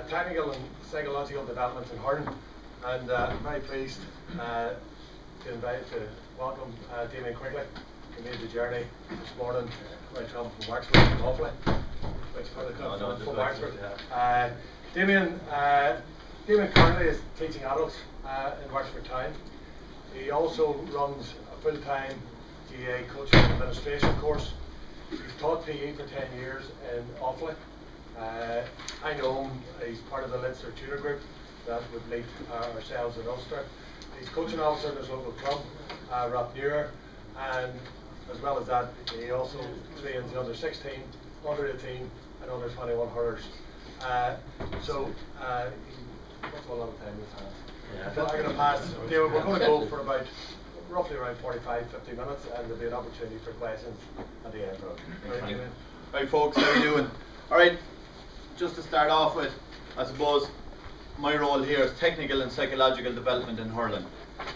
technical and psychological development in hurling, and I'm very pleased to welcome Damien Quigley, who made the journey this morning by travel from Wexford to Offaly. From Wexford. Damien currently is teaching adults in Wexford Town. He also runs a full-time GA coaching and administration course. He's taught PE for 10 years in Offaly. I know him, he's part of the Ulster tutor group that would meet ourselves in Ulster. He's coaching officer in his local club, Rapnure, and as well as that, he also trains the under 16, under 18, and under 21 hurlers. So that's a lot of time in his hands. Yeah. I'm going to pass. David, we're going to go for about roughly around 45-50 minutes, and there'll be an opportunity for questions at the end. Right, folks, how are you doing? All right, just to start off with, I suppose my role here is technical and psychological development in hurling,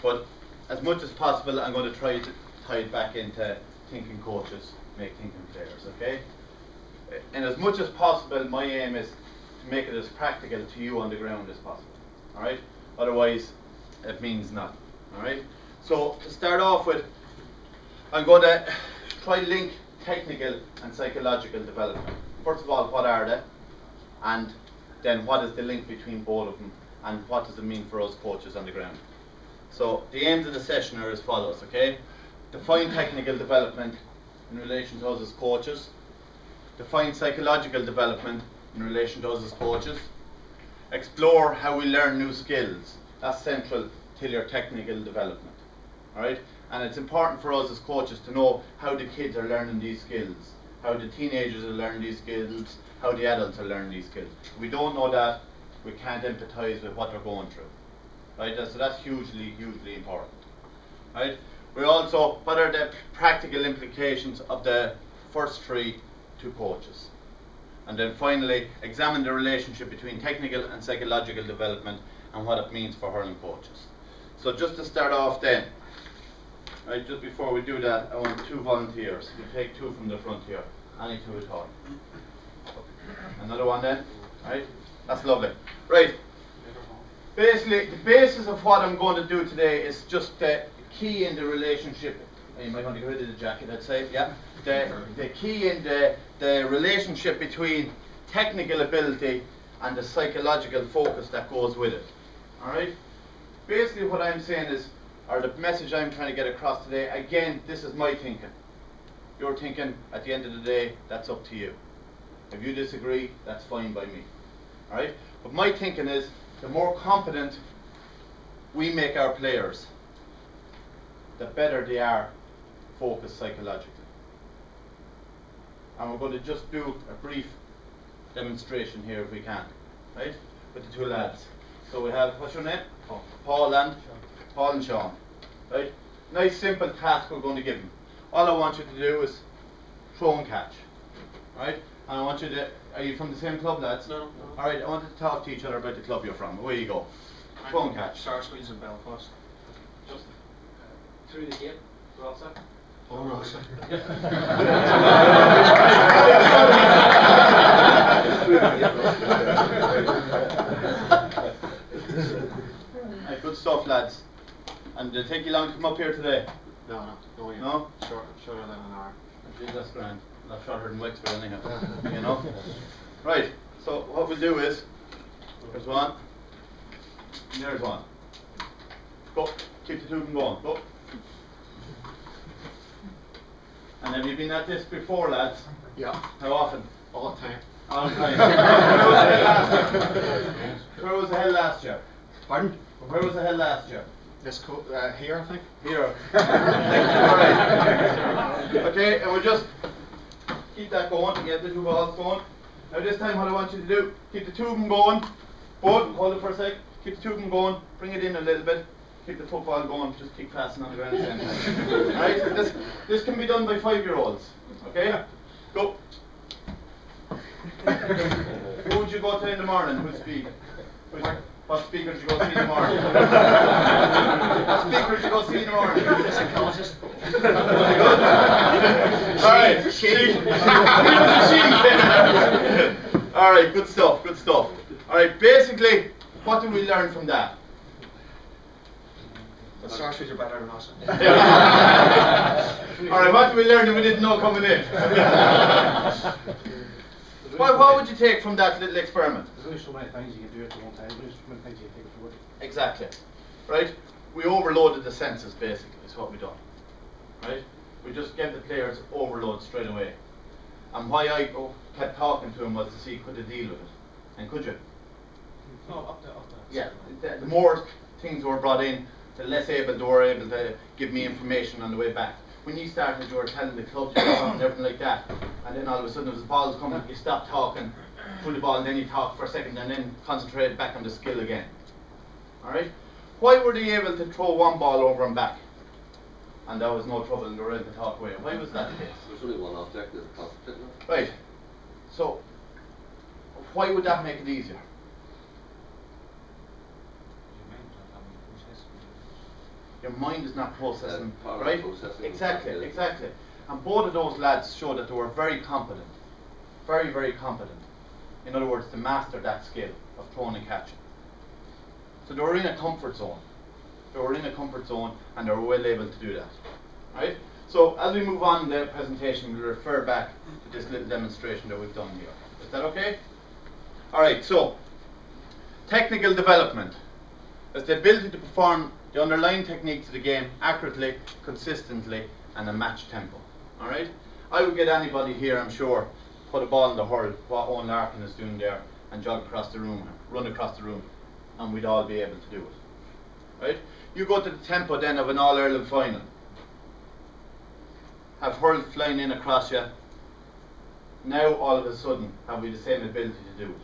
but as much as possible, I'm going to try to tie it back into thinking coaches make thinking players. Okay, and as much as possible, my aim is to make it as practical to you on the ground as possible. All right, otherwise it means nothing. All right, so to start off with, I'm going to try to link technical and psychological development. First of all, what are they, and then what is the link between both of them, and what does it mean for us coaches on the ground? So the aims of the session are as follows. Okay, define technical development in relation to us as coaches. Define psychological development in relation to us as coaches. Explore how we learn new skills. That's central to your technical development. Alright? And it's important for us as coaches to know how the kids are learning these skills, how the teenagers are learning these skills, how the adults are learning these skills. If we don't know that, we can't empathise with what they're going through. Right? So that's hugely, hugely important. Right? We also, what are the practical implications of the first three to coaches? And then finally, examine the relationship between technical and psychological development and what it means for hurling coaches. So just to start off then, right, just before we do that, I want 2 volunteers. You take 2 from the front here, any 2 at all. Another one then, right? That's lovely. Right, basically the basis of what I'm going to do today is just the key in the relationship. You might want to get rid of the jacket, I'd say, yeah. The key in the relationship between technical ability and the psychological focus that goes with it. Alright? Basically what I'm saying is, or the message I'm trying to get across today, again, this is my thinking. Your thinking, at the end of the day, that's up to you. If you disagree, that's fine by me. Alright? But my thinking is, the more competent we make our players, the better they are focused psychologically. And we're going to just do a brief demonstration here if we can, right? With the 2 lads. So we have, what's your name? Paul and Sean, right? Nice simple task we're going to give them. All I want you to do is throw and catch, right? And I want you to, are you from the same club, lads? No. Alright, I want you to talk to each other about the club you're from. Away you go. Throw and catch. Star Squeeze in Belfast. Just through the gate. Well set. Oh, Rosa. Right, good stuff, lads. And did it take you long to come up here today? No. No? Shorter than an hour. That's grand. Not shorter than Wexford anyhow. You know? Right, so what we'll do is, there's one, and there's one. Go, keep the 2 of them going, go. And have you been at this before, lads? Yeah. How often? All the time. All the time. Where was the hell last year? Pardon? Where was the hell last year? This here, I think. Here. Alright. Okay, and we'll just keep that going, get the 2 balls going. Now this time what I want you to do, keep the 2 of them going. Both, hold it for a sec. Keep the 2 of them going, bring it in a little bit. Keep the football going, just keep passing on the ground at the same time. Alright, this can be done by 5-year-olds. Okay? Go. Who would you go to in the morning? Who'd speak? What speaker did you go see in the morning? What speaker did you go see in the morning? Psychologist. Alright, Alright, good stuff, good stuff. Alright, basically, what did we learn from that? The sausages are better than us. Alright, what did we learn that we didn't know coming in? What would you take from that little experiment? There's only so many things you can do at one time. There's only so many things you can take forward. Exactly. Right? We overloaded the senses, basically, is what we done. Right? We just gave the players overload straight away. And why I kept talking to him was to see could they deal with it. And could you? No, up there. Yeah. The more things were brought in, the less able they were able to give me information on the way back. When you started, you were telling the club and everything like that, and then all of a sudden there was balls coming, you stopped talking, pull the ball, and then you talk for a second, and then concentrate back on the skill again. Alright? Why were they able to throw one ball over and back? And there was no trouble and they were able to talk away. Why was that the case? There's only one object, is concentrating. Right. So, why would that make it easier? Your mind is not processing, right? Exactly. And both of those lads showed that they were very competent. Very, very competent. In other words, to master that skill of throwing and catching. So they were in a comfort zone. They were in a comfort zone and they were well able to do that. Right? So as we move on in the presentation, we'll refer back to this little demonstration that we've done here. Is that okay? Alright, so technical development is the ability to perform the underlying techniques of the game accurately, consistently, and a match tempo. Alright? I would get anybody here, I'm sure, put a ball in the hurl, what Owen Larkin is doing there, and jog across the room, run across the room, and we'd all be able to do it. Right? You go to the tempo then of an All-Ireland final. Have hurl flying in across you. Now all of a sudden, have we the same ability to do it?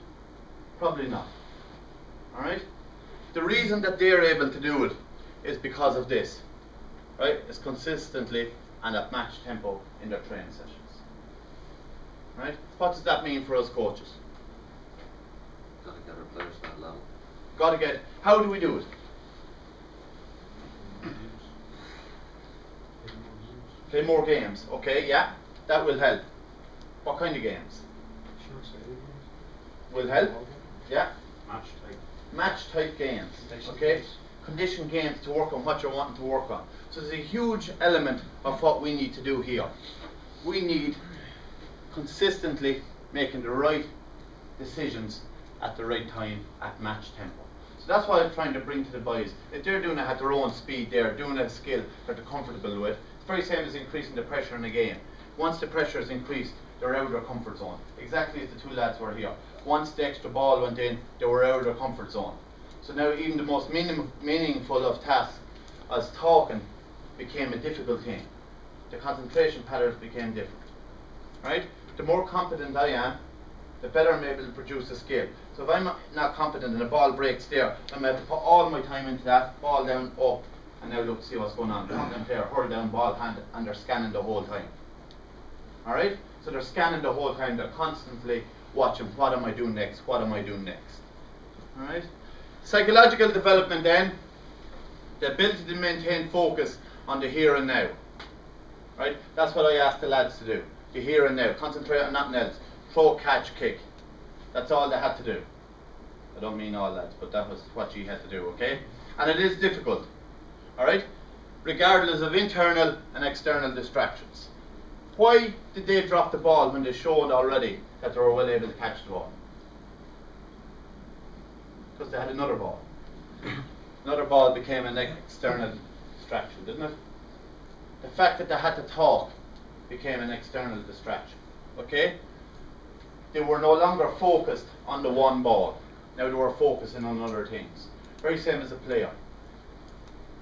Probably not. Alright? The reason that they're able to do it is because of this. Right? It's consistently and at match tempo in their training sessions. Right? What does that mean for us coaches? Got to get our players to that level. Got to get. How do we do it? Play more games. Okay, yeah, that will help. What kind of games? Will help. Yeah. Match type games. Okay. Condition games to work on what you're wanting to work on. So there's a huge element of what we need to do here. We need consistently making the right decisions at the right time at match tempo. So that's what I'm trying to bring to the boys. If they're doing it at their own speed, they're doing a skill that they're comfortable with. It's very same as increasing the pressure in a game. Once the pressure is increased, they're out of their comfort zone. Exactly as the two lads were here. Once the extra ball went in, they were out of their comfort zone. So now even the most meaningful of tasks as talking became a difficult thing. The concentration patterns became different. Right? The more competent I am, the better I'm able to produce a skill. So if I'm not competent and the ball breaks there, I'm going to have to put all my time into that, ball down, up, and now look, see what's going on. The competent player, hurl down, ball hand, and they're scanning the whole time. Alright? So they're scanning the whole time, they're constantly watching, what am I doing next, what am I doing next. Alright? Psychological development then, the ability to maintain focus on the here and now. Right? That's what I asked the lads to do. The here and now. Concentrate on nothing else. Throw, catch, kick. That's all they had to do. I don't mean all lads, but that was what you had to do, okay? And it is difficult. Alright? Regardless of internal and external distractions. Why did they drop the ball when they showed already that they were well able to catch the ball? Because they had another ball. Another ball became an external distraction, didn't it? The fact that they had to talk became an external distraction. Okay? They were no longer focused on the one ball. Now they were focusing on other things. Very same as a player.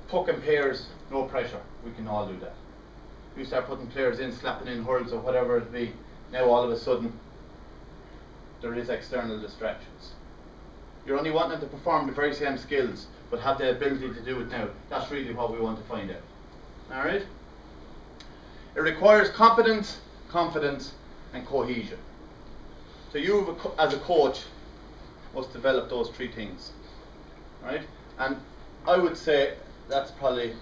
Puck and pairs, no pressure. We can all do that. You start putting players in, slapping in hurls or whatever it be. Now all of a sudden, there is external distractions. You're only wanting to perform the very same skills, but have the ability to do it now. That's really what we want to find out. Alright? It requires competence, confidence, and cohesion. So you, as a coach, must develop those three things. Right? And I would say that's probably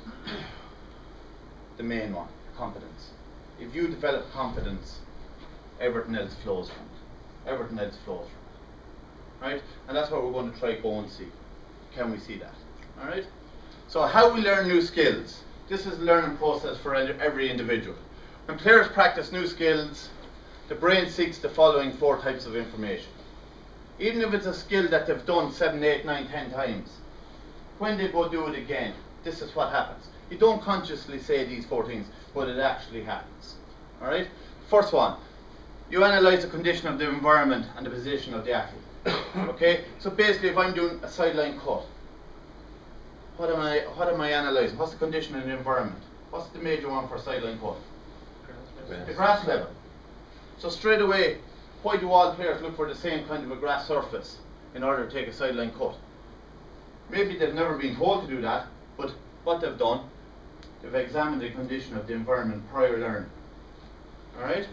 the main one, competence. If you develop competence, everything else flows from it. Everything else flows from it. right? And that's what we're going to try go and see. Can we see that? All right? So how we learn new skills. This is a learning process for every individual. When players practice new skills, the brain seeks the following 4 types of information. Even if it's a skill that they've done 7, 8, 9, 10 times, when they go do it again, this is what happens. You don't consciously say these 4 things, but it actually happens. All right? First one, you analyse the condition of the environment and the position of the athlete. Okay? So basically, if I'm doing a sideline cut, what am I analysing? What's the condition of the environment? What's the major one for a sideline cut? The grass level. So straight away, why do all players look for the same kind of a grass surface in order to take a sideline cut? Maybe they've never been told to do that, but what they've done, they've examined the condition of the environment prior learning. Alright?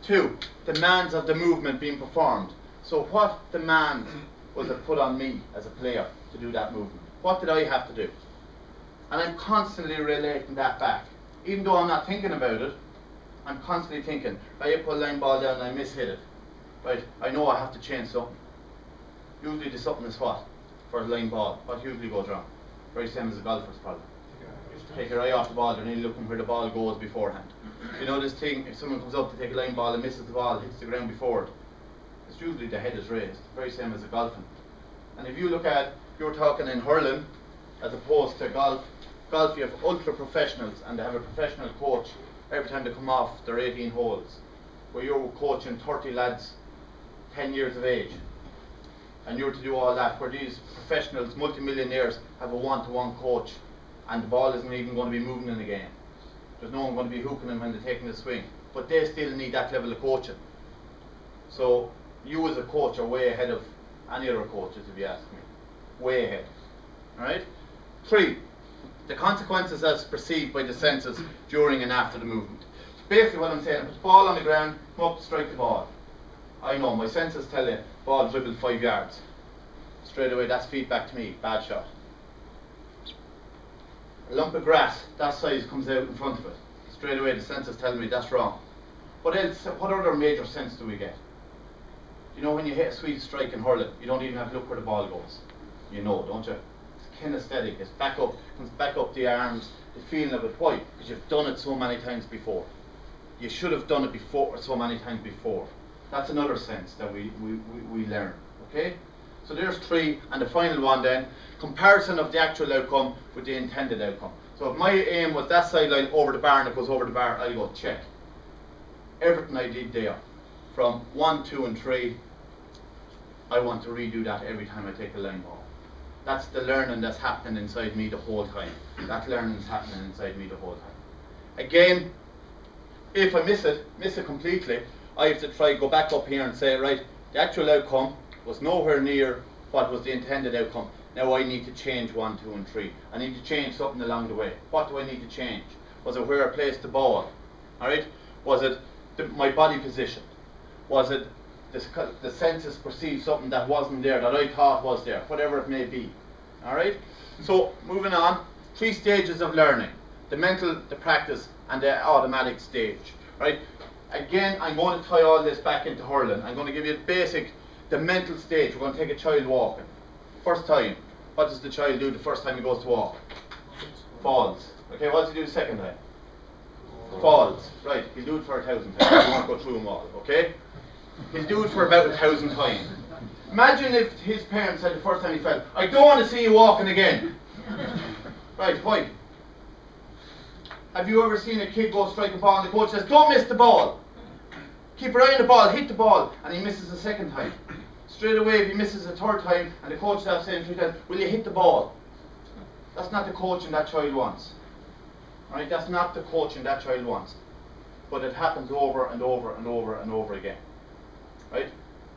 2, demands of the movement being performed. So what demand was it put on me as a player to do that movement? What did I have to do? And I'm constantly relating that back. Even though I'm not thinking about it, I'm constantly thinking, right, I put a line ball down and I mishit it. Right, I know I have to change something. Usually the something is what? For a line ball, what usually goes wrong? Very same as a golfer's problem. Take your eye off the ball, they're nearly looking where the ball goes beforehand. You know this thing, if someone comes up to take a line ball and misses the ball, hits the ground before it, it's usually the head is raised. Very same as a golfing. And if you look at, you're talking in hurling, as opposed to golf you have ultra professionals and they have a professional coach every time they come off their 18 holes, where you're coaching 30 lads 10 years of age, and you're to do all that, where these professionals, multimillionaires, have a one-to-one coach, and the ball isn't even going to be moving in the game. There's no one going to be hooking them when they're taking the swing, but they still need that level of coaching. So you as a coach are way ahead of any other coaches, if you ask me. Way ahead. Alright? 3, the consequences as perceived by the senses during and after the movement. So basically what I'm saying, I put the ball on the ground, come up, strike the ball. I know, my senses tell you, ball dribbled 5 yards. Straight away, that's feedback to me, bad shot. A lump of grass, that size comes out in front of it. Straight away, the senses tell me that's wrong. What else, what other major sense do we get? You know, when you hit a sweet strike in hurling, you don't even have to look where the ball goes. You know, don't you? It's kinesthetic, it's back up, comes back up the arms, the feeling of it. Why? Because you've done it so many times before. You should have done it before, so many times before. That's another sense that we learn, okay? So there's 3, and the final one then, comparison of the actual outcome with the intended outcome. So if my aim was that sideline over the bar and it goes over the bar, I'll go check. Everything I did there, from 1, 2 and 3, I want to redo that every time I take a line ball. That's the learning that's happening inside me the whole time. That learning is happening inside me the whole time. Again, if I miss it completely, I have to try go back up here and say, right, the actual outcome was nowhere near what was the intended outcome. Now I need to change 1, 2 and 3. I need to change something along the way. What do I need to change? Was it where I placed the ball? Alright? Was it my body position? Was it the senses perceived something that wasn't there, that I thought was there? Whatever it may be. Alright? So, moving on. 3 stages of learning. The mental, the practice, and the automatic stage. Right? Again, I'm going to tie all this back into hurling. I'm going to give you the mental stage. We're going to take a child walking. First time. What does the child do the first time he goes to walk? Falls. Okay, what does he do the second time? Falls. Right, he'll do it for 1,000 times. I won't go through them all, okay? He'll do it for about 1,000 times. Imagine if his parents said the first time he fell, I don't want to see you walking again. Right, why? Have you ever seen a kid go strike a ball and the coach says, don't miss the ball. Keep your eye on the ball, hit the ball, and he misses the second time. Straight away, if he misses a 3rd time and the coach starts saying 3 times, will you hit the ball? That's not the coaching that child wants. Right? That's not the coaching that child wants. But it happens over and over and over and over again. Right?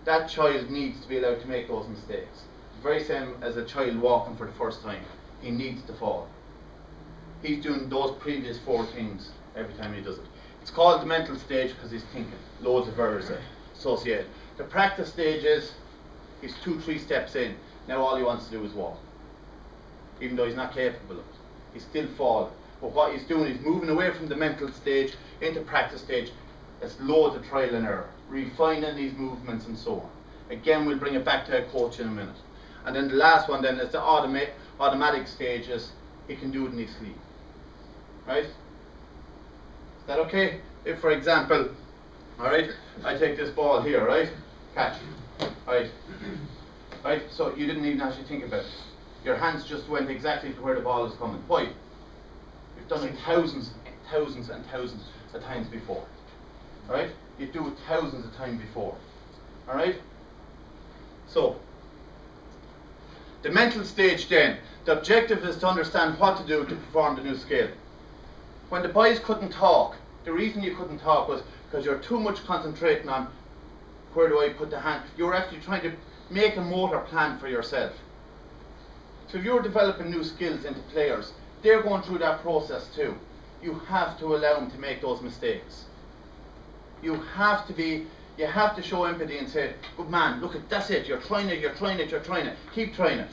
That child needs to be allowed to make those mistakes. Very same as a child walking for the first time. He needs to fall. He's doing those previous 4 things every time he does it. It's called the mental stage because he's thinking. Loads of errors associated. The practice stage is he's 2-3 steps in. Now all he wants to do is walk. Even though he's not capable of it. He's still falling. But what he's doing is moving away from the mental stage into practice stage. It's loads of trial and error. Refining these movements and so on. Again, we'll bring it back to a coach in a minute. And then the last one then is the automatic stages. He can do it in his sleep. Right? Is that okay? If, for example, alright, I take this ball here, right? Catch. Right? Right? So you didn't even actually think about it. Your hands just went exactly to where the ball is coming. Why? You've done it thousands and thousands of times before. Right? You do it thousands of times before. Alright? So, the mental stage then, the objective is to understand what to do to perform the new skill. When the boys couldn't talk, the reason you couldn't talk was because you're too much concentrating on where do I put the hand. You're actually trying to make a motor plan for yourself. So if you're developing new skills into players, they're going through that process too. You have to allow them to make those mistakes. You have to show empathy and say, good man, look, that's it, you're trying it, keep trying it.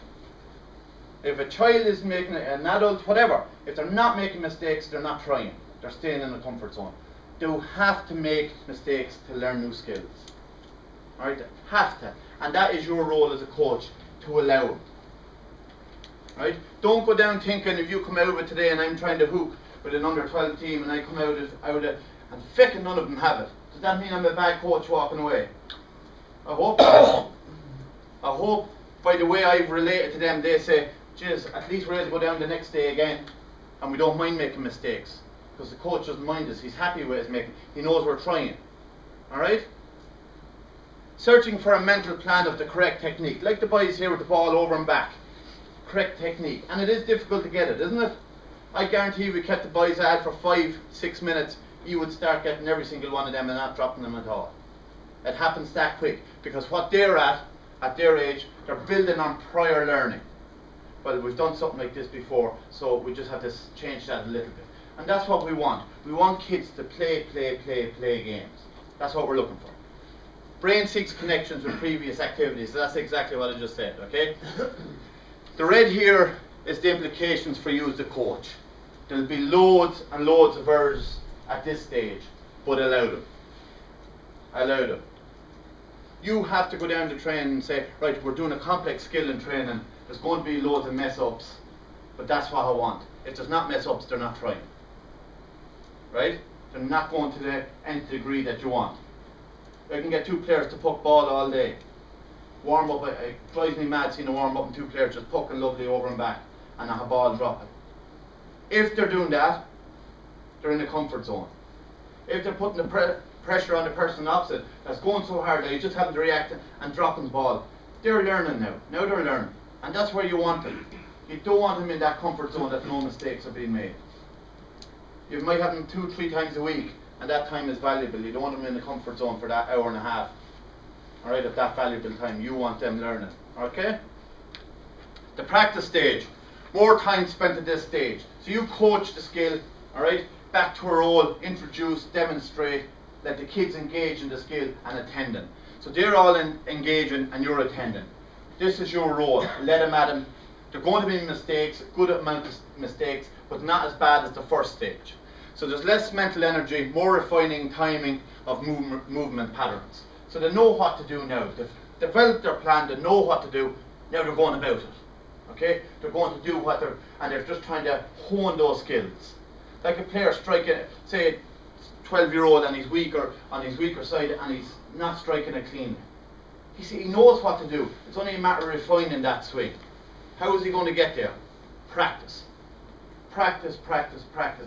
If a child is making it, an adult, whatever, if they're not making mistakes, they're not trying. They're staying in the comfort zone. They have to make mistakes to learn new skills. Alright, have to. And that is your role as a coach, to allow them. Right? Don't go down thinking if you come out of it today and I'm trying to hoop with an under 12 team and I come out of it and feckin' none of them have it. Does that mean I'm a bad coach walking away? I hope not. I hope by the way I've related to them, they say, geez, at least we're able to go down the next day again and we don't mind making mistakes. Because the coach doesn't mind us, he's happy with us making, he knows we're trying. Alright? Searching for a mental plan of the correct technique. Like the boys here with the ball over and back. Correct technique. And it is difficult to get it, isn't it? I guarantee we kept the boys at for 5-6 minutes, you would start getting every single one of them and not dropping them at all. It happens that quick. Because what they're at their age, they're building on prior learning. Well, we've done something like this before, so we just have to change that a little bit. And that's what we want. We want kids to play games. That's what we're looking for. Brain seeks connections with previous activities. So that's exactly what I just said, okay? The red here is the implications for you as the coach. There'll be loads and loads of errors at this stage, but allow them. Allow them. You have to go down to training and say, right, we're doing a complex skill in training. There's going to be loads of mess-ups, but that's what I want. If there's not mess-ups, they're not trying. Right? They're not going to the nth degree that you want. I can get two players to puck ball all day. Warm up, it drives me mad seeing a warm up and two players just pucking lovely over and back and a ball dropping. If they're doing that, they're in the comfort zone. If they're putting the pressure on the person opposite that's going so hard that you just having to react and dropping the ball, they're learning now. Now they're learning. And that's where you want them. You don't want them in that comfort zone that no mistakes are being made. You might have them 2-3 times a week, and that time is valuable. You don't want them in the comfort zone for that hour and a half. Alright, of that valuable time. You want them learning. Okay? The practice stage. More time spent at this stage. So you coach the skill, alright? Back to a role, introduce, demonstrate, let the kids engage in the skill and attending. So they're all engaging and you're attending. This is your role. Let them at them. There are going to be mistakes, a good amount of mistakes, but not as bad as the first stage. So there's less mental energy, more refining, timing of movement patterns. So they know what to do now. They've developed their plan, they know what to do, now they're going about it. Okay? They're going to do what and they're just trying to hone those skills. Like a player striking, say, 12-year-old and he's weaker on his weaker side and he's not striking it cleanly. He knows what to do. It's only a matter of refining that swing. How is he going to get there? Practice. Practice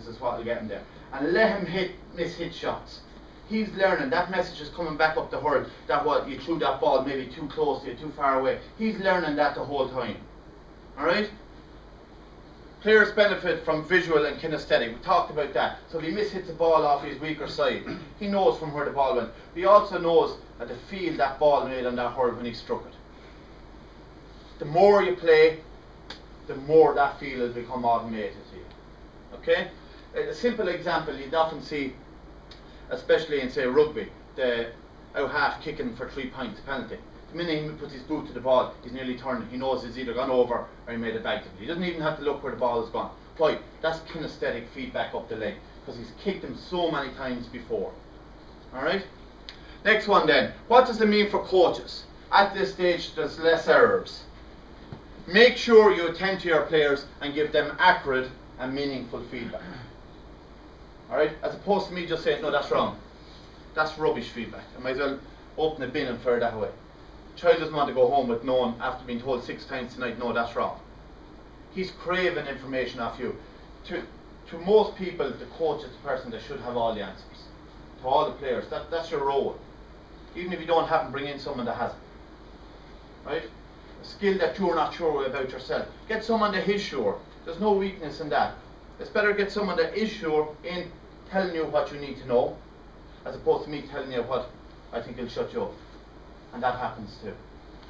is what will get him there. And let him miss hit shots. He's learning. That message is coming back up the hurl. That what you threw that ball maybe too close to you, too far away. He's learning that the whole time. Alright? Players benefit from visual and kinesthetic. We talked about that. So if he mishits the ball off his weaker side, he knows from where the ball went. He also knows the feel that ball made on that hurl when he struck it. The more you play, the more that feel will become automated to you. Okay? A simple example you'd often see, especially in say rugby, the out half kicking for 3 points penalty. The minute he puts his boot to the ball, he's nearly turned. He knows it's either gone over or he made it back to him. He doesn't even have to look where the ball has gone. Why? That's kinesthetic feedback up the leg, because he's kicked him so many times before. Alright? Next one then. What does it mean for coaches? At this stage, there's less errors. Make sure you attend to your players and give them accurate and meaningful feedback. Alright? As opposed to me just saying, no, that's wrong. That's rubbish feedback. I might as well open the bin and fire that away. Child doesn't want to go home with knowing, after being told 6 times tonight, no, that's wrong. He's craving information off you. To most people, the coach is the person that should have all the answers. To all the players, that's your role. Even if you don't have them, bring in someone that has it. Right? A skill that you're not sure about yourself. Get someone that is sure. There's no weakness in that. It's better get someone that is sure in telling you what you need to know, as opposed to me telling you what I think will shut you up. And that happens too.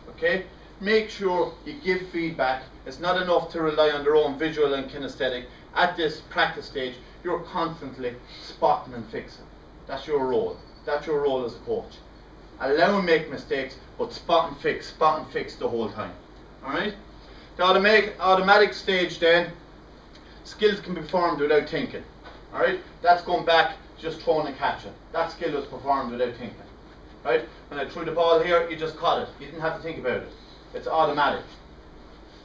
Okay? Make sure you give feedback. It's not enough to rely on their own visual and kinesthetic. At this practice stage, you're constantly spotting and fixing. That's your role. That's your role as a coach. Allow them make mistakes, but spot and fix the whole time. Alright? The automatic stage then, skills can be performed without thinking. Alright? That's going back, just throwing and catching. That skill was performed without thinking. Right? When I threw the ball here, you just caught it. You didn't have to think about it. It's automatic.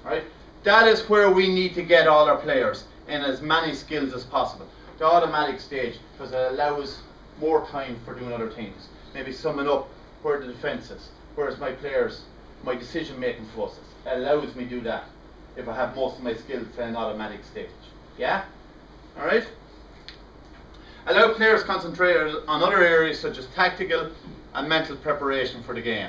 Right? That is where we need to get all our players in as many skills as possible. The automatic stage, because it allows more time for doing other things. Maybe summing up where the defence is, whereas my players, my decision making process, it allows me to do that if I have most of my skills in an automatic stage. Yeah? Alright? Allow players concentrate on other areas such as tactical and mental preparation for the game.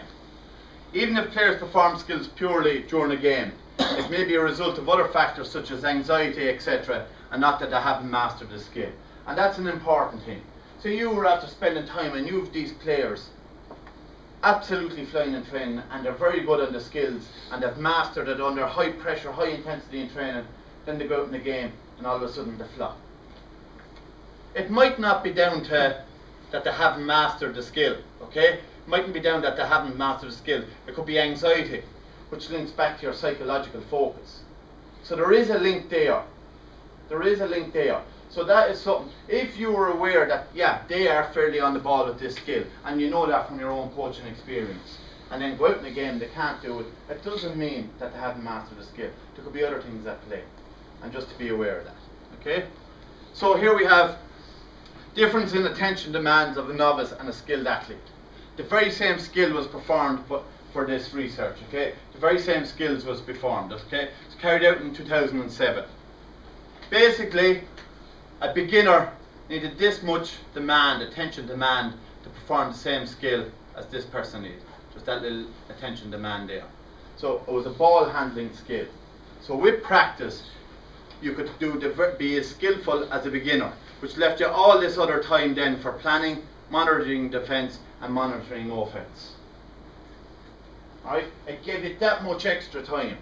Even if players perform skills purely during a game, it may be a result of other factors such as anxiety, etc., and not that they haven't mastered the skill. And that's an important thing. So you were after spending time and you have these players absolutely flying in training and they're very good on the skills and they've mastered it under high pressure, high intensity in training, then they go out in the game and all of a sudden they flop. It might not be down to that they haven't mastered the skill, okay? It mightn't be down that they haven't mastered the skill. It could be anxiety, which links back to your psychological focus. So there is a link there. There is a link there. So that is something, if you were aware that, yeah, they are fairly on the ball with this skill, and you know that from your own coaching experience, and then go out in the game, they can't do it, it doesn't mean that they haven't mastered the skill. There could be other things at play, and just to be aware of that, okay? So here we have difference in attention demands of a novice and a skilled athlete. The very same skill was performed for this research, okay? The very same skills was performed, okay? It's carried out in 2007. Basically, a beginner needed this much attention demand, to perform the same skill as this person needed. Just that little attention demand there. So it was a ball handling skill. So with practice, you could be as skillful as a beginner, which left you all this other time then for planning, monitoring defence and monitoring offence. Alright, it gave you that much extra time.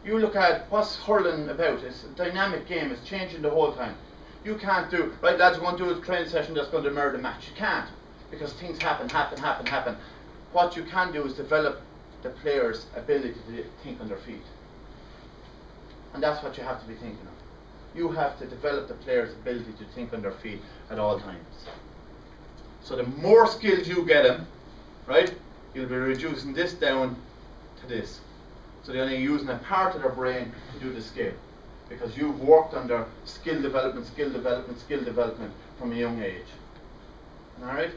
You look at what's hurling about. It's a dynamic game, it's changing the whole time. You can't do, right lads, we're going to do a training session that's going to murder the match. You can't, because things happen. What you can do is develop the player's ability to think on their feet. And that's what you have to be thinking of. You have to develop the player's ability to think on their feet at all times. So the more skills you get them, right, you'll be reducing this down to this. So they're only using a part of their brain to do the skill, because you've worked on their skill development from a young age. Alright?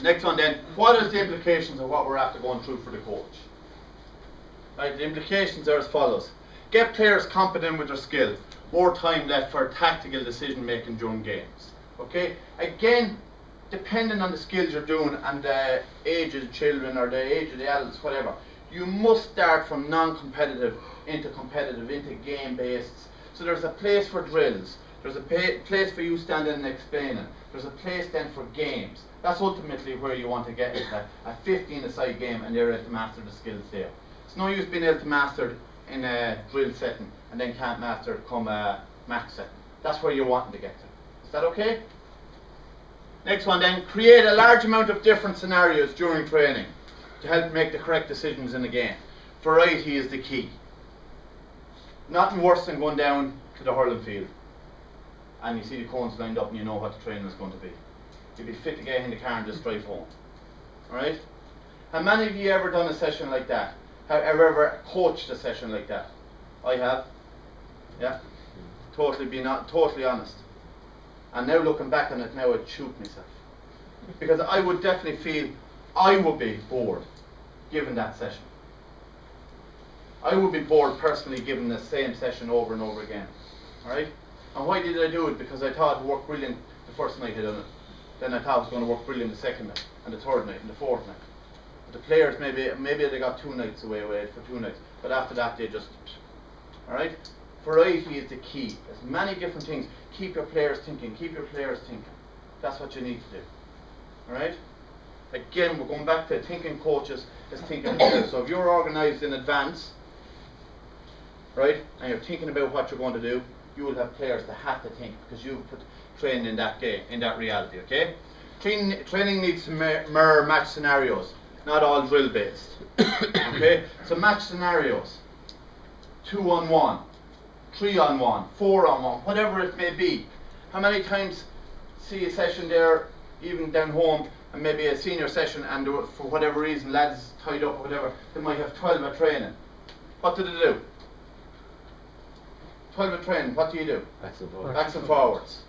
Next one then, what is the implications of what we're after going through for the coach? Right, the implications are as follows. Get players competent with their skill. More time left for tactical decision making during games. Okay? Again, depending on the skills you're doing and the age of the children or the age of the adults, whatever, you must start from non-competitive into competitive, into game-based. So there's a place for drills. There's a place for you standing and explaining. There's a place then for games. That's ultimately where you want to get into a 15-a-side game and you're able to master the skills there. It's no use being able to master in a drill setting and then can't master come a match setting. That's where you're wanting to get to. Is that okay? Next one then, create a large amount of different scenarios during training to help make the correct decisions in the game. Variety is the key. Nothing worse than going down to the hurling field and you see the cones lined up and you know what the training is going to be. You'll be fit to get in the car and just drive home. Alright? Have many of you ever done a session like that? Have ever coached a session like that? I have. Yeah. Totally honest. And now looking back on it now, I'd shoot myself. Because I would definitely feel I would be bored given that session. I would be bored personally given the same session over and over again. Alright? And why did I do it? Because I thought it worked brilliant the first night I done it. Then I thought it was going to work brilliant the second night, and the third night, and the fourth night. But the players, maybe they got 2 nights away with it for 2 nights. But after that they just, alright? Variety is the key. There's many different things. Keep your players thinking, keep your players thinking. That's what you need to do. Alright? Again, we're going back to thinking coaches is thinking players. So if you're organised in advance, right, and you're thinking about what you're going to do, you will have players that have to think because you've put training in that game, in that reality, okay? Training needs to mirror match scenarios, not all drill based. Okay? So match scenarios, 2-on-1, 3-on-1, 4-on-1, whatever it may be. How many times see a session there, even down home, and maybe a senior session, and for whatever reason, lads tied up or whatever, they might have 12 at training. What do they do? 12 at training, what do you do? Backs and forwards.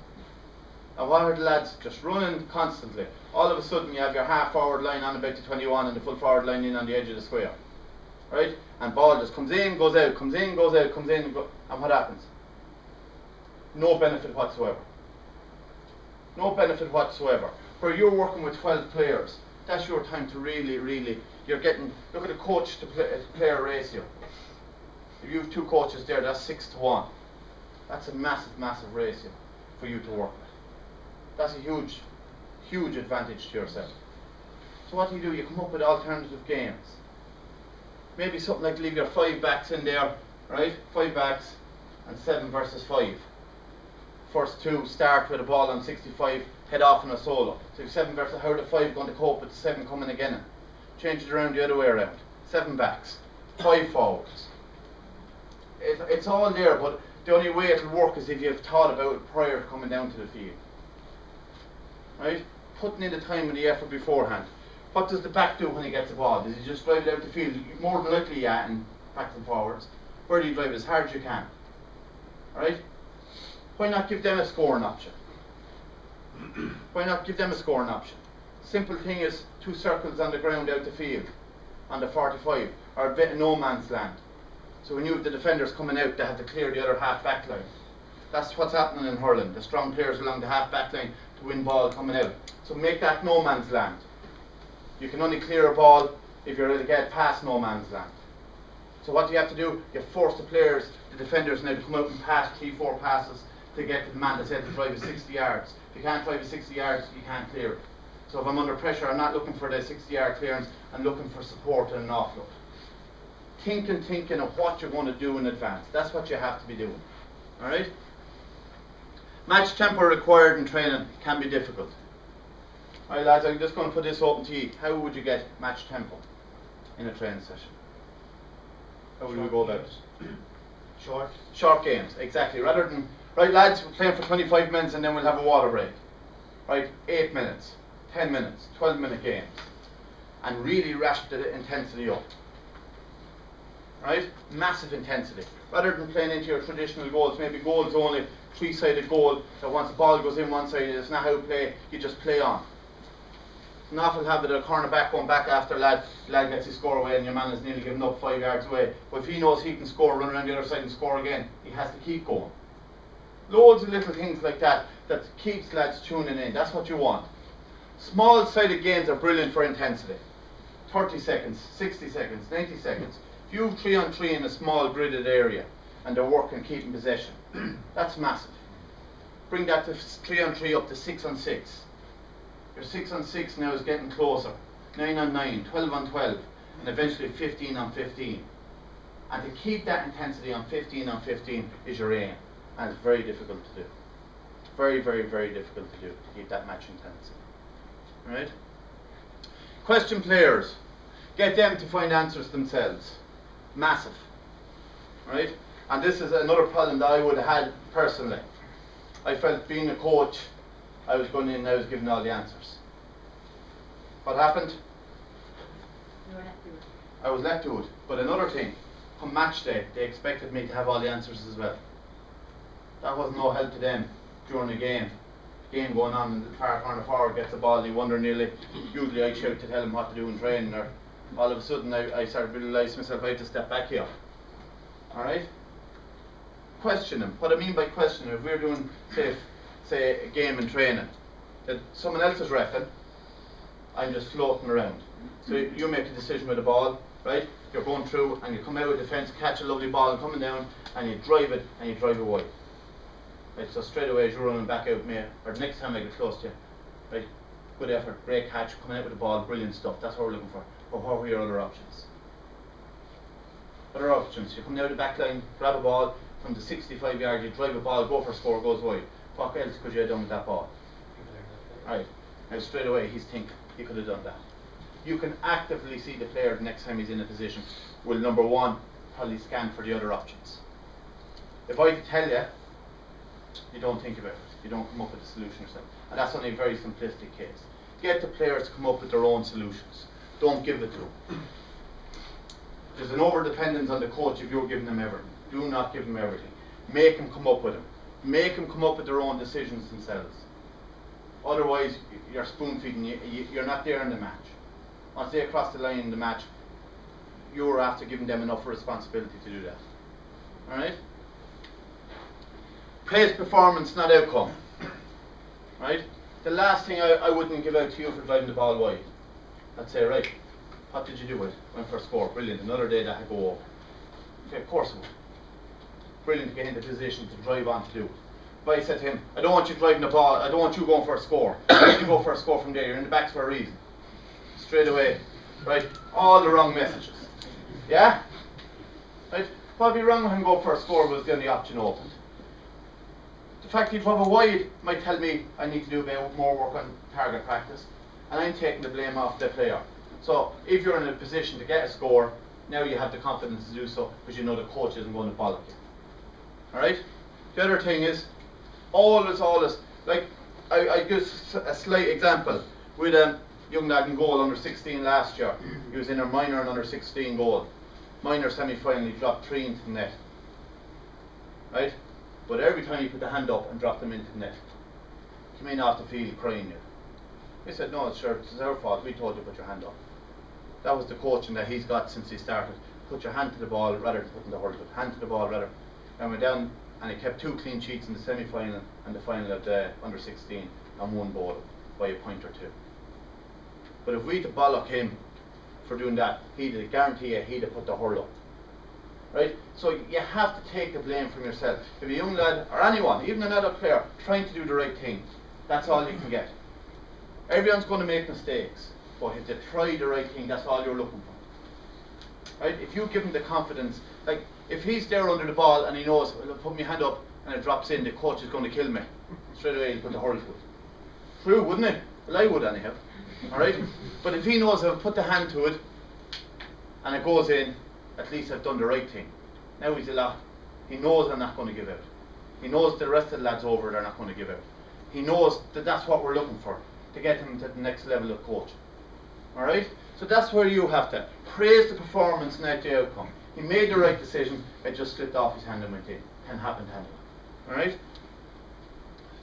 And what are the lads just running constantly? All of a sudden you have your half forward line on about to 21 and the full forward line in on the edge of the square. Right? And ball just comes in, goes out, comes in, goes out, comes in, and what happens? No benefit whatsoever. No benefit whatsoever. Where you're working with 12 players, that's your time to really, you're getting, look at the coach to player ratio. If you have 2 coaches there, that's 6-to-1. That's a massive ratio for you to work with. That's a huge advantage to yourself. So what do? You come up with alternative games. Maybe something like leave your 5 backs in there, right? 5 backs and 7 versus 5. First 2 start with a ball on 65, head off in a solo. So 7 versus, how are the 5 going to cope with the 7 coming again? Change it around the other way around. 7 backs, 5 forwards. It's all there, but the only way it'll work is if you've thought about it prior to coming down to the field. Right? Putting in the time and the effort beforehand. What does the back do when he gets the ball? Does he just drive it out the field? More than likely, yeah, and backs and forwards. Where do you drive it? As hard as you can. Alright? Why not give them a scoring option? Why not give them a scoring option? Simple thing is 2 circles on the ground out the field, on the 45, or a bit of no man's land. So when you have the defenders coming out, they have to clear the other half back line. That's what's happening in hurling. The strong players along the half back line to win ball coming out. So make that no man's land. You can only clear a ball if you're able to get past no man's land. So what do you have to do? You force the players, the defenders now to come out and pass 3-4 passes to get to the man that's able to drive it 60 yards. If you can't drive it 60 yards, you can't clear it. So if I'm under pressure, I'm not looking for the 60-yard clearance, I'm looking for support and an offload. Thinking of what you're going to do in advance. That's what you have to be doing. Alright? Match tempo required in training can be difficult. Alright lads, I'm just going to put this open to you. How would you get match tempo in a training session? How would we go about it? Short games, exactly. Rather than, right lads, we're playing for 25 minutes and then we'll have a water break. Right, 8 minutes, 10 minutes, 12-minute games. And really ratchet the intensity up. Right? Massive intensity. Rather than playing into your traditional goals, maybe goals only, 3-sided goal, that once the ball goes in one side, it's not how you play, you just play on. An awful habit of a cornerback going back after lad gets his score away and your man is nearly giving up 5 yards away. But if he knows he can score, run around the other side and score again, he has to keep going. Loads of little things like that that keeps lads tuning in. That's what you want. Small-sided games are brilliant for intensity. 30 seconds, 60 seconds, 90 seconds. If you have 3-on-3 in a small gridded area and they're working keeping possession, that's massive. Bring that to 3-on-3 up to 6-on-6. Your 6-on-6 now is getting closer. 9-on-9, 12-on-12, and eventually 15-on-15. And to keep that intensity on 15-on-15 is your aim. And it's very difficult to do. Very difficult to do, to keep that match intensity. Right? Question players. Get them to find answers themselves. Massive. Right? And this is another problem that I would have had personally. I felt being a coach, I was going in and I was giving all the answers. What happened? You were let do it. I was let do it. But another thing, come match day, they expected me to have all the answers as well. That wasn't no help to them during the game. Game going on and the far corner forward gets the ball and you wonder nearly, usually I shout to tell him what to do in training, or all of a sudden I started to realise myself I had to step back here. Alright? Question him. What I mean by question him, if we're doing say a game in training, that someone else is reffing, I'm just floating around. So you make a decision with the ball, right? You're going through and you come out of defence, catch a lovely ball and coming down and you drive it and you drive away. Right, so straight away as you're running back out, mate, or the next time I get close to you, right, good effort, great catch, coming out with the ball, brilliant stuff, that's what we're looking for. But what were your other options? Other options, you come down the back line, grab a ball, from the 65 yard, you drive a ball, go for a score, goes wide. What else could you have done with that ball? Right, now straight away he's thinking, he could have done that. You can actively see the player the next time he's in a position will, number one, probably scan for the other options. If I tell you, you don't think about it. You don't come up with a solution yourself. And that's only a very simplistic case. Get the players to come up with their own solutions. Don't give it to them. There's an over-dependence on the coach if you're giving them everything. Do not give them everything. Make them come up with them. Make them come up with their own decisions themselves. Otherwise, you're spoon-feeding. You're not there in the match. Once they cross the line in the match, you're after giving them enough responsibility to do that. Alright? Praise performance, not outcome. Right? The last thing I wouldn't give out to you for driving the ball wide. I'd say, right, what did you do with it? Went for a score, brilliant. Another day that I go over. Okay, of course it would. Brilliant to get into position to drive on to do. If I said to him, I don't want you driving the ball, I don't want you going for a score. I want you go for a score from there, you're in the backs for a reason. Straight away. Right? All the wrong messages. Yeah? Right? What'd be wrong with him going for a score was the only option opened. The fact he'd have a wide might tell me I need to do a bit more work on target practice, and I'm taking the blame off the player. So if you're in a position to get a score, now you have the confidence to do so because you know the coach isn't going to bollock you. Alright? The other thing is, always, like I give a slight example with a young lad in goal under 16 last year. He was in a minor and under 16 goal. Minor semi-final, he dropped 3 into the net. Right? But every time he put the hand up and dropped them into the net, he came in off the field crying you. He said, no, it's our fault, we told you to put your hand up. That was the coaching that he's got since he started. Put your hand to the ball rather than putting the hurl. Put hand to the ball rather. And went down and he kept 2 clean sheets in the semi-final and the final of the under 16 and 1 ball by a point or 2. But if we'd bollock him for doing that, he'd guarantee you he'd have put the hurl up. Right? So you have to take the blame from yourself. If a young lad, or anyone, even an adult player, trying to do the right thing, that's all you can get. Everyone's going to make mistakes, but if they try the right thing, that's all you're looking for. Right? If you give him the confidence, like if he's there under the ball and he knows, well, I'll put my hand up and it drops in, the coach is going to kill me, straight away he'll put the hurl to it. True, wouldn't it? Well, I would anyhow. Alright? But if he knows I've put the hand to it and it goes in, at least I've done the right thing. Now he's a lot. He knows I'm not going to give out. He knows the rest of the lads over they're not going to give out. He knows that that's what we're looking for, to get him to the next level of coaching. Alright? So that's where you have to praise the performance, not the outcome. He made the right decision, it just slipped off his hand and went in. Can happen to anyone. Alright?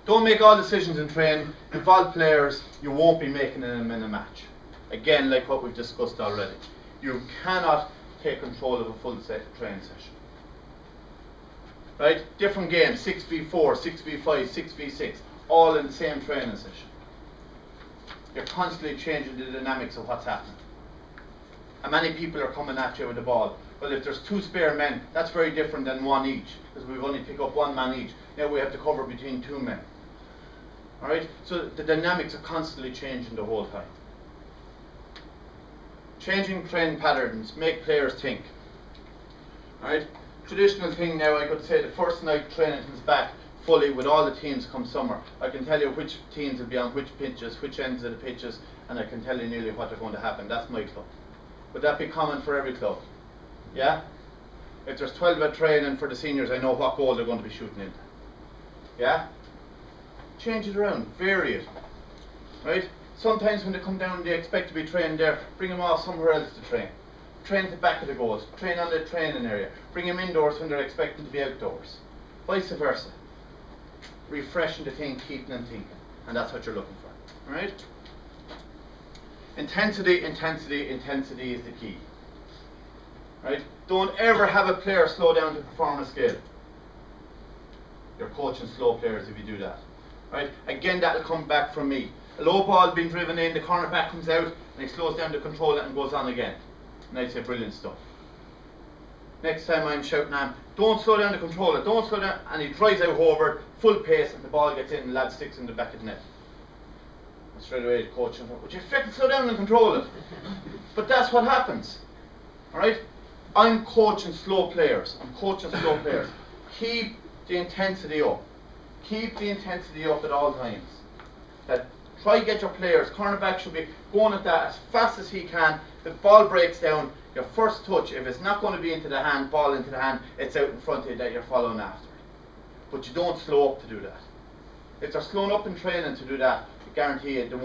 Don't make all decisions in training. Involve players, you won't be making them in a match. Again, like what we've discussed already. You cannot take control of a full training session. Right? Different games, 6v4, 6v5, 6v6, all in the same training session. You're constantly changing the dynamics of what's happening. And many people are coming at you with the ball. Well, if there's 2 spare men, that's very different than 1 each, because we've only picked up 1 man each. Now we have to cover between 2 men. Alright? So the dynamics are constantly changing the whole time. Changing training patterns, make players think. Alright? Traditional thing now, I could say the first night training is back fully with all the teams come summer. I can tell you which teams will be on which pitches, which ends of the pitches, and I can tell you nearly what are going to happen. That's my club. Would that be common for every club? Yeah? If there's 12 at training for the seniors, I know what goal they're going to be shooting into. Yeah? Change it around, vary it. Right? Sometimes when they come down, they expect to be trained there. Bring them off somewhere else to train. Train at the back of the goals. Train on the training area. Bring them indoors when they're expecting to be outdoors. Vice versa. Refreshing the thing, keeping them thinking. And that's what you're looking for. Alright? Intensity, intensity, intensity is the key. Right? Don't ever have a player slow down to perform a skill. You're coaching slow players if you do that. Right? Again, that'll come back from me. A low ball being driven in, the cornerback comes out, and he slows down to control it and goes on again. And I'd say brilliant stuff. Next time I'm shouting at him, don't slow down to control it, don't slow down, and he drives out over, full pace, and the ball gets in and the lad sticks in the back of the net. And straight away the coach says, would you effectively slow down and control it? But that's what happens. Alright? I'm coaching slow players. I'm coaching slow players. Keep the intensity up. Keep the intensity up at all times. Try to get your players, cornerback should be going at that as fast as he can. The ball breaks down, your first touch, if it's not going to be into the hand, ball into the hand, it's out in front of you that you're following after. But you don't slow up to do that. If they're slowing up in training to do that, I guarantee you the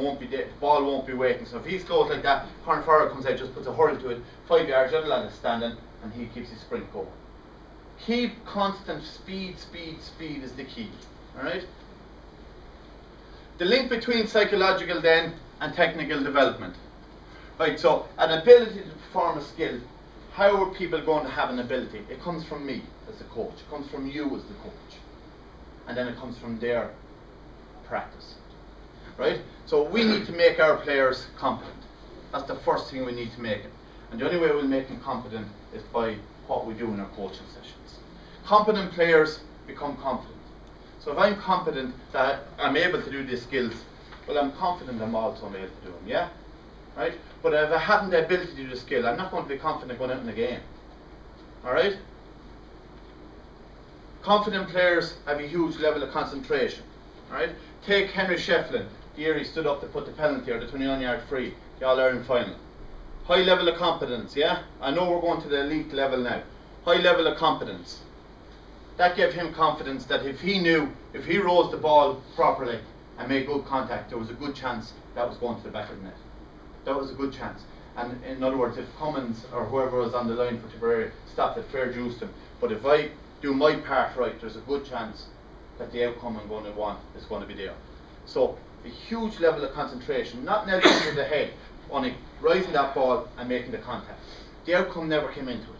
ball won't be waiting. So if he slows like that, corner forward comes out, just puts a hurl to it, 5 yards, the other lad is standing, and he keeps his sprint going. Keep constant speed is the key. Alright? The link between psychological then and technical development. Right, so an ability to perform a skill, how are people going to have an ability? It comes from me as the coach, it comes from you as the coach, and then it comes from their practice. Right? So we need to make our players competent. That's the first thing we need to make it. And the only way we'll make them competent is by what we do in our coaching sessions. Competent players become confident. So if I'm confident that I'm able to do these skills, well, I'm confident I'm also able to do them, yeah? Right? But if I haven't the ability to do the skill, I'm not going to be confident going out in the game. Alright? Confident players have a huge level of concentration. Alright? Take Henry Shefflin, the year he stood up to put the penalty or the 21-yard free, the All-Ireland final. High level of competence, yeah? I know we're going to the elite level now. High level of competence. That gave him confidence that if he knew, if he rose the ball properly and made good contact, there was a good chance that was going to the back of the net. That was a good chance. And in other words, if Cummins or whoever was on the line for Tipperary stopped it, fair juice to him. But if I do my part right, there's a good chance that the outcome I'm going to want is going to be there. So a huge level of concentration, not necessarily to the head, only rising that ball and making the contact. The outcome never came into it.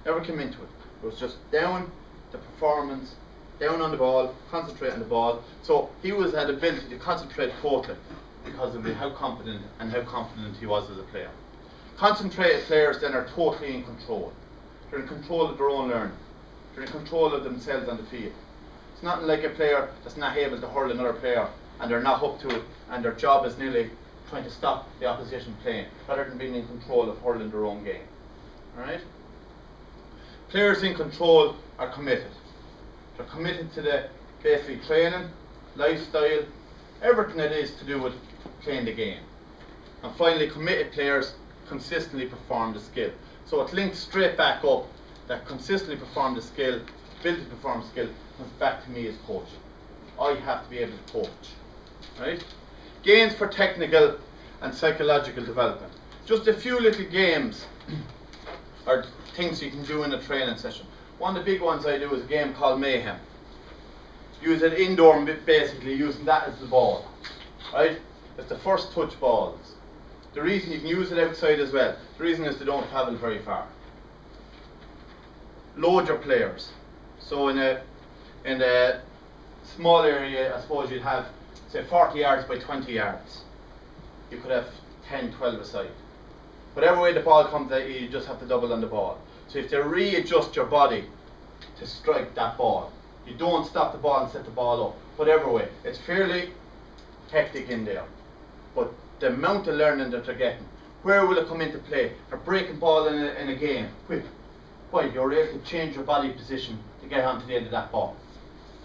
Never came into it. It was just down the performance, down on the ball, concentrate on the ball. So he was had ability to concentrate totally because of how confident he was as a player. Concentrated players then are totally in control. They're in control of their own learning. They're in control of themselves on the field. It's not like a player that's not able to hurl another player and they're not up to it and their job is nearly trying to stop the opposition playing rather than being in control of hurling their own game. Alright? Players in control are committed. They're committed to the basically training, lifestyle, everything it is to do with playing the game. And finally, committed players consistently perform the skill. So it links straight back up that consistently perform the skill, ability to perform the skill, comes back to me as coach. I have to be able to coach. Right? Gains for technical and psychological development. Just a few little games or things you can do in a training session. One of the big ones I do is a game called Mayhem. Use it indoor, basically using that as the ball. Right? It's the first touch balls. The reason you can use it outside as well, the reason is they don't travel very far. Load your players. So in a small area, I suppose you'd have, say, 40 yards by 20 yards. You could have 10, 12 aside. Whatever way the ball comes at you, you just have to double on the ball. So you have to readjust your body to strike that ball. You don't stop the ball and set the ball up. Whatever way. It's fairly hectic in there. But the amount of learning that they're getting, where will it come into play? A breaking ball in a game. Quick. Why? You're able to change your body position to get onto the end of that ball.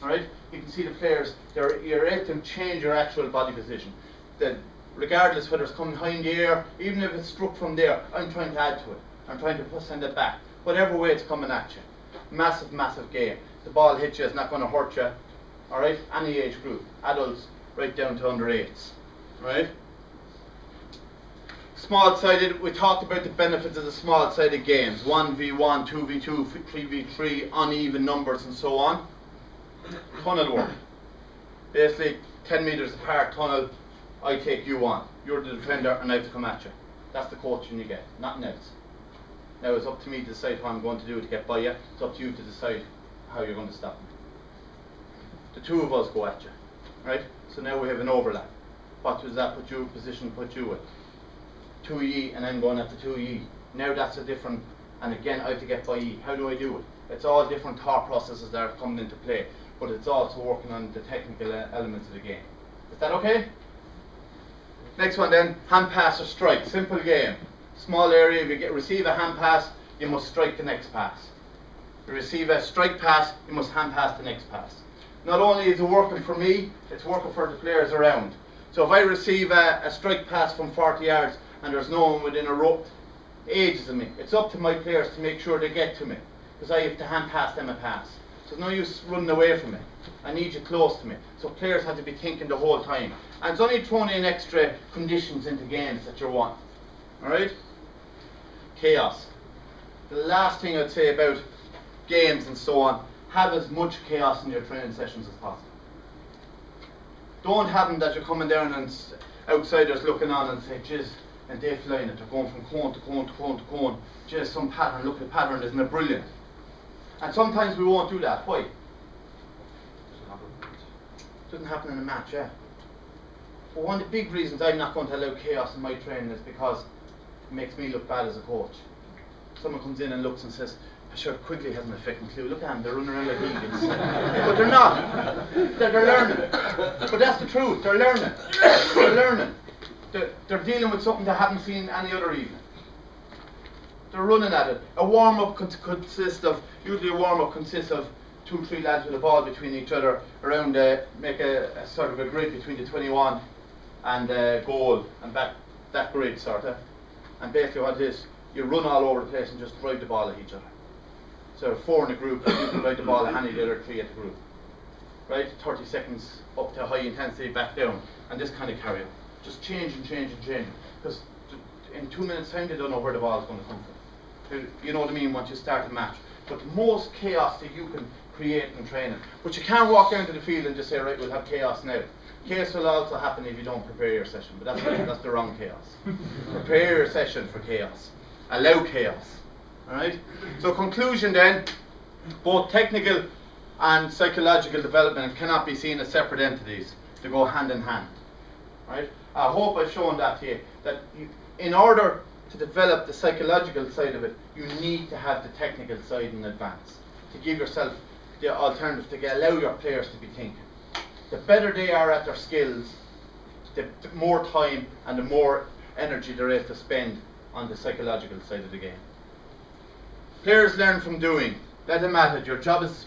Alright? You can see the players, you're able to change your actual body position. Regardless whether it's coming behind the air, even if it's struck from there, I'm trying to add to it. I'm trying to send it back. Whatever way it's coming at you. Massive, massive game. The ball hits you, it's not going to hurt you. Alright? Any age group. Adults right down to under 8s. Right? Small-sided, we talked about the benefits of the small-sided games. 1v1, 2v2, 3v3, uneven numbers and so on. Tunnel work. Basically, 10 metres apart, tunnel, I take you on. You're the defender and I have to come at you. That's the coaching you get, nothing else. Now it's up to me to decide what I'm going to do to get by you. It's up to you to decide how you're going to stop me. The two of us go at you, right? So now we have an overlap. What does that put you, position put you with? 2 and then going at the 2 Now that's a different, and again I have to get by ye. How do I do it? It's all different thought processes that are coming into play, but it's also working on the technical elements of the game. Is that okay? Next one then, hand pass or strike. Simple game. Small area, if you receive a hand pass, you must strike the next pass. If you receive a strike pass, you must hand pass the next pass. Not only is it working for me, it's working for the players around. So if I receive a strike pass from 40 yards and there's no one within a rope ages of me, it's up to my players to make sure they get to me, because I have to hand pass them a pass. So there's no use running away from me. I need you close to me. So players have to be thinking the whole time. And it's only throwing in extra conditions into games that you want. Alright? Chaos. The last thing I'd say about games and so on, have as much chaos in your training sessions as possible. Don't have them that you're coming down and outsiders looking on and say, jizz, and they're flying it, they're going from cone to cone to cone to cone. Jizz, some pattern, look at the pattern, isn't it brilliant? And sometimes we won't do that. Why? Doesn't happen in a match, yeah. But one of the big reasons I'm not going to allow chaos in my training is because it makes me look bad as a coach. Someone comes in and looks and says, sure, Quigley hasn't a fucking clue. Look at them, they're running around like hooligans. But they're not. They're learning. But that's the truth, they're learning. They're learning. They're dealing with something they haven't seen any other evening. They're running at it. A warm-up usually a warm-up consists of 2-3 lads with a ball between each other around, make a sort of a grid between the 21 and goal, and that grid sort of. And basically what it is, you run all over the place and just drive the ball at each other. So 4 in a group, you can drive the ball at any of the other 3 at the group. Right, 30 seconds up to high intensity, back down, and this kind of carry on. Just change and change and change. Because in 2 minutes time they don't know where the ball is going to come from. You know what I mean, once you start the match. But the most chaos that you can create in training. But you can't walk down to the field and just say, right, we'll have chaos now. Chaos will also happen if you don't prepare your session, but that's the wrong chaos. Prepare your session for chaos. Allow chaos. Alright? So conclusion then, both technical and psychological development cannot be seen as separate entities. They go hand in hand. Right? I hope I've shown that to you, that in order to develop the psychological side of it, you need to have the technical side in advance, to give yourself the alternative, to allow your players to be thinking. The better they are at their skills, the more time and the more energy they're able to spend on the psychological side of the game. Players learn from doing. Let them at it. Your job is